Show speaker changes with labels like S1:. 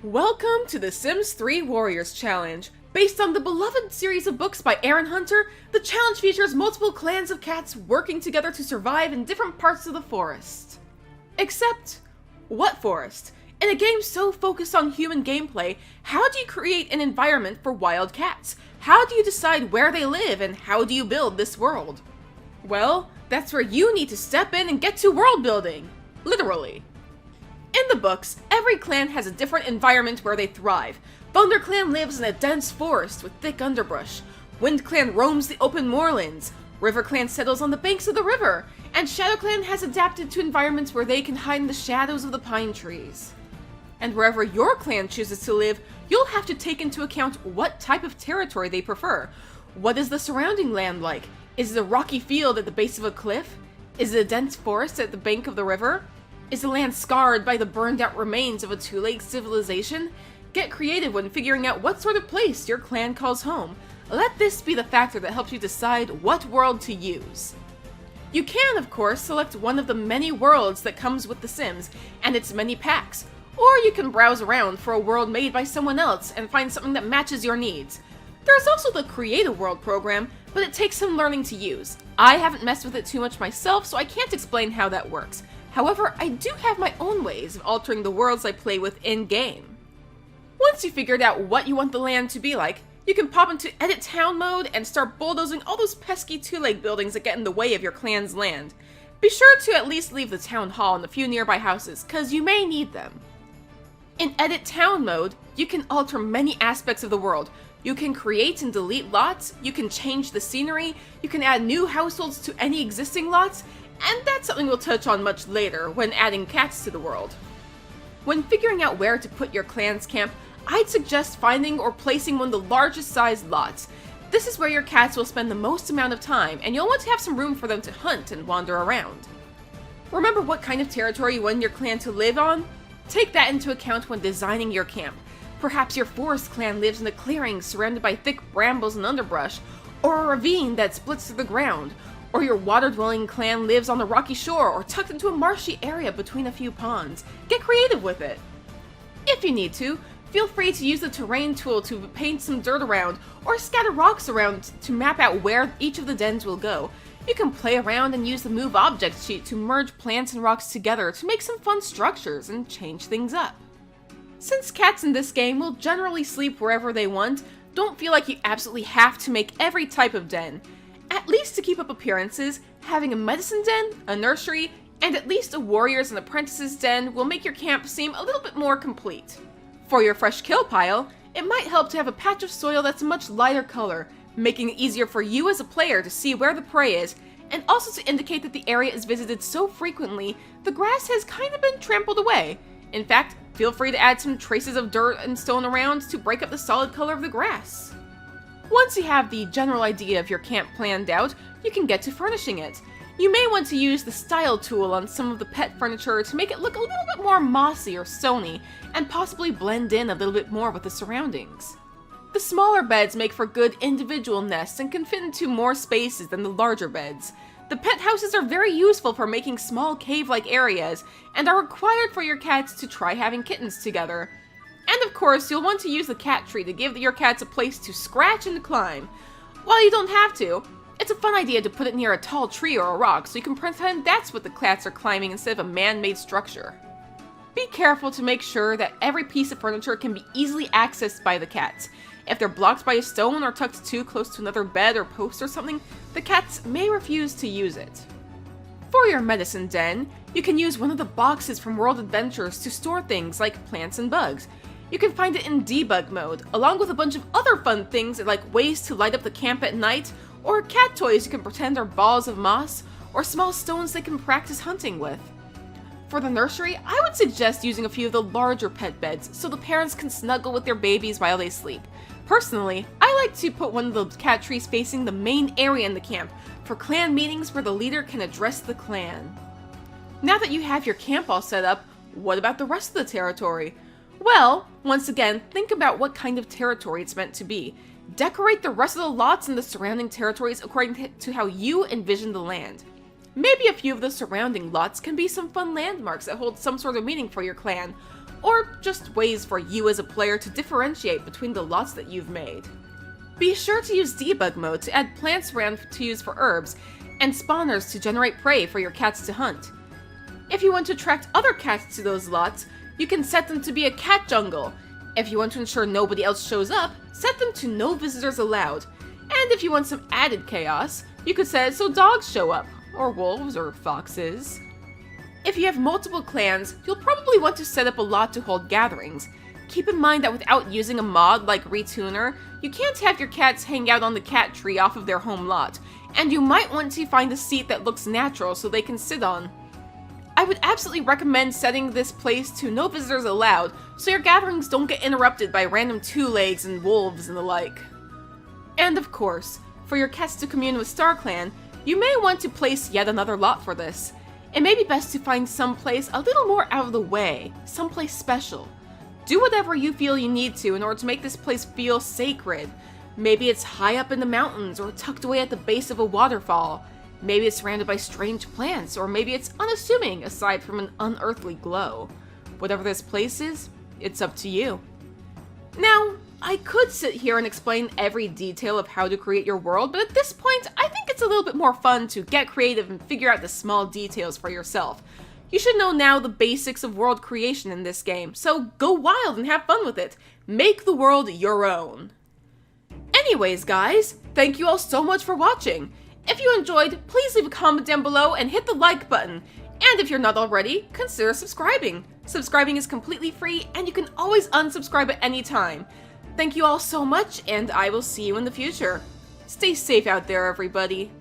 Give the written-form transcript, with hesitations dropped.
S1: Welcome to the Sims 3 Warriors Challenge. Based on the beloved series of books by Aaron Hunter, the challenge features multiple clans of cats working together to survive in different parts of the forest. Except, what forest? In a game so focused on human gameplay, how do you create an environment for wild cats? How do you decide where they live, and how do you build this world? Well, that's where you need to step in and get to world building. Literally. In the books, every clan has a different environment where they thrive. Thunder Clan lives in a dense forest with thick underbrush. Wind Clan roams the open moorlands. River Clan settles on the banks of the river. And Shadow Clan has adapted to environments where they can hide in the shadows of the pine trees. And wherever your clan chooses to live, you'll have to take into account what type of territory they prefer. What is the surrounding land like? Is it a rocky field at the base of a cliff? Is it a dense forest at the bank of the river? Is the land scarred by the burned-out remains of a two-legged civilization? Get creative when figuring out what sort of place your clan calls home. Let this be the factor that helps you decide what world to use. You can, of course, select one of the many worlds that comes with The Sims and its many packs, or you can browse around for a world made by someone else and find something that matches your needs. There's also the Create a World program, but it takes some learning to use. I haven't messed with it too much myself, so I can't explain how that works. However, I do have my own ways of altering the worlds I play with in-game. Once you've figured out what you want the land to be like, you can pop into Edit Town mode and start bulldozing all those pesky two-leg buildings that get in the way of your clan's land. Be sure to at least leave the town hall and a few nearby houses, cause you may need them. In Edit Town mode, you can alter many aspects of the world. You can create and delete lots, you can change the scenery, you can add new households to any existing lots, and that's something we'll touch on much later when adding cats to the world. When figuring out where to put your clan's camp, I'd suggest finding or placing one of the largest sized lots. This is where your cats will spend the most amount of time, and you'll want to have some room for them to hunt and wander around. Remember what kind of territory you want your clan to live on? Take that into account when designing your camp. Perhaps your forest clan lives in a clearing surrounded by thick brambles and underbrush, or a ravine that splits through the ground, or your water-dwelling clan lives on the rocky shore or tucked into a marshy area between a few ponds. Get creative with it! If you need to, feel free to use the terrain tool to paint some dirt around or scatter rocks around to map out where each of the dens will go. You can play around and use the Move Objects sheet to merge plants and rocks together to make some fun structures and change things up. Since cats in this game will generally sleep wherever they want, don't feel like you absolutely have to make every type of den. At least to keep up appearances, having a medicine den, a nursery, and at least a warriors and apprentices den will make your camp seem a little bit more complete. For your fresh kill pile, it might help to have a patch of soil that's a much lighter color, making it easier for you as a player to see where the prey is, and also to indicate that the area is visited so frequently, the grass has kind of been trampled away. In fact, feel free to add some traces of dirt and stone around to break up the solid color of the grass. Once you have the general idea of your camp planned out, you can get to furnishing it. You may want to use the style tool on some of the pet furniture to make it look a little bit more mossy or stony, and possibly blend in a little bit more with the surroundings. The smaller beds make for good individual nests and can fit into more spaces than the larger beds. The pet houses are very useful for making small cave-like areas, and are required for your cats to try having kittens together. And of course, you'll want to use the cat tree to give your cats a place to scratch and climb. While you don't have to, it's a fun idea to put it near a tall tree or a rock so you can pretend that's what the cats are climbing instead of a man-made structure. Be careful to make sure that every piece of furniture can be easily accessed by the cats. If they're blocked by a stone or tucked too close to another bed or post or something, the cats may refuse to use it. For your medicine den, you can use one of the boxes from World Adventures to store things like plants and bugs. You can find it in debug mode, along with a bunch of other fun things like ways to light up the camp at night, or cat toys you can pretend are balls of moss, or small stones they can practice hunting with. For the nursery, I would suggest using a few of the larger pet beds so the parents can snuggle with their babies while they sleep. Personally, I like to put one of the cat trees facing the main area in the camp for clan meetings where the leader can address the clan. Now that you have your camp all set up, what about the rest of the territory? Well, once again, think about what kind of territory it's meant to be. Decorate the rest of the lots in the surrounding territories according to how you envision the land. Maybe a few of the surrounding lots can be some fun landmarks that hold some sort of meaning for your clan, or just ways for you as a player to differentiate between the lots that you've made. Be sure to use debug mode to add plants around to use for herbs, and spawners to generate prey for your cats to hunt. If you want to attract other cats to those lots, you can set them to be a cat jungle. If you want to ensure nobody else shows up, set them to no visitors allowed. And if you want some added chaos, you could set it so dogs show up, or wolves, or foxes. If you have multiple clans, you'll probably want to set up a lot to hold gatherings. Keep in mind that without using a mod like Retuner, you can't have your cats hang out on the cat tree off of their home lot, and you might want to find a seat that looks natural so they can sit on. I would absolutely recommend setting this place to no visitors allowed, so your gatherings don't get interrupted by random two-legs and wolves and the like. And of course, for your cats to commune with StarClan, you may want to place yet another lot for this. It may be best to find someplace a little more out of the way, someplace special. Do whatever you feel you need to in order to make this place feel sacred. Maybe it's high up in the mountains, or tucked away at the base of a waterfall. Maybe it's surrounded by strange plants, or maybe it's unassuming aside from an unearthly glow. Whatever this place is, it's up to you. Now, I could sit here and explain every detail of how to create your world, but at this point, I think it's a little bit more fun to get creative and figure out the small details for yourself. You should know now the basics of world creation in this game, so go wild and have fun with it. Make the world your own. Anyways, guys, thank you all so much for watching. If you enjoyed, please leave a comment down below and hit the like button. And if you're not already, consider subscribing. Subscribing is completely free, and you can always unsubscribe at any time. Thank you all so much, and I will see you in the future. Stay safe out there, everybody.